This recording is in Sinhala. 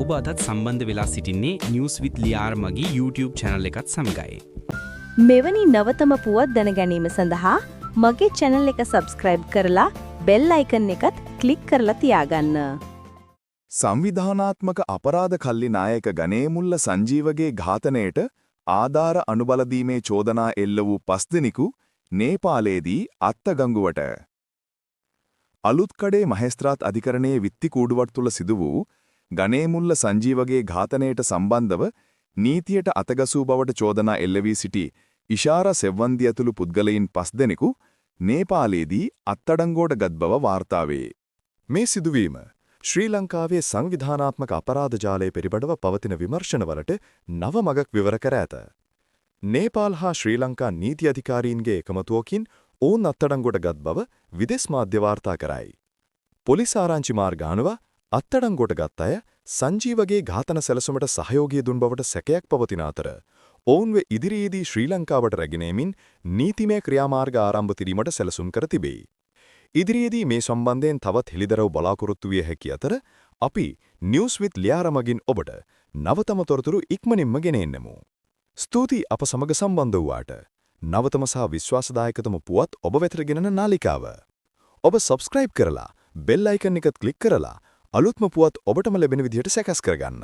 ඔබ අදත් සම්බන්ධ වෙලා සිටින්නේ නිවුස් විත් ලියාර් මගේ YouTube channel එකත් සමගයි. මෙවැනි නවතම පුවත් දැන ගැනීම සඳහා මගේ channel එක subscribe කරලා bell icon එකත් click කරලා තියාගන්න. සංවිධානාත්මක අපරාධ කල්ලි නායක ගණේමුල්ල සංජීවගේ ඝාතනයට ආධාර අනුබල දීමේ චෝදනා එල්ල වූ 5 දිනකු නේපාලයේදී අත්අඩංගුවට අලුත්කඩේ මහේස්ත්‍රාත් අධිකරණයේ විත්ති කූඩුවට තුල සිදු වූ ගණේමුල්ල සංජීවගේ ඝාතනයට සම්බන්ධව නීතියට අතගසූ බවට චෝදනා එල්ල වී සිටි ඉෂාරා සෙව්වන්දි ඇතුළු පුද්ගලයින් 5 දෙනෙකු නේපාලයේදී අත්අඩංගුවට ගත් බව වාර්තා වේ. මේ සිදුවීම ශ්‍රී ලංකාවේ සංවිධානාත්මක අපරාධ ජාලයේ පිළිබඳව පවතින විමර්ශනවලට නව මගක් විවර කර ඇත. නේපාල් හා ශ්‍රී ලංකා නීති අධිකාරීන්ගේ එකමතුවකින් ඔවුන් අත්අඩංගුවට ගත් බව විදේශ මාධ්‍ය වාර්තා කරයි. පොලිස් ආරංචි මාර්ග අනුව අත්අඩංගුවට ගත් අය සංජීවගේ ඝාතන සැලසුමට සහයෝගය දුන් බවට සැකයක් පවතින අතර ඔවුන්ව ඉදිරියේදී ශ්‍රී ලංකාවට රැගෙනීමෙන් නීතිමය ක්‍රියාමාර්ග ආරම්භ කිරීමට සැලසුම් කර තිබේ. ඉදිරියේදී මේ සම්බන්ධයෙන් තවත් හෙළිදරව් බලාපොරොත්තු විය හැකි අතර අපි නිවුස් විත් ලියාර මගින් ඔබට නවතම තොරතුරු ඉක්මනින්ම ගෙන එන්නෙමු. ස්තුතියි අප සමග සම්බන්ධ වූාට. නවතම සහ විශ්වාසදායකතම පුවත් ඔබ වෙතට ගෙනන නාලිකාව. ඔබ subscribe කරලා bell icon එකත් click කරලා අලුත්ම පුවත් ඔබටම ලැබෙන විදිහට සැකස් කරගන්න.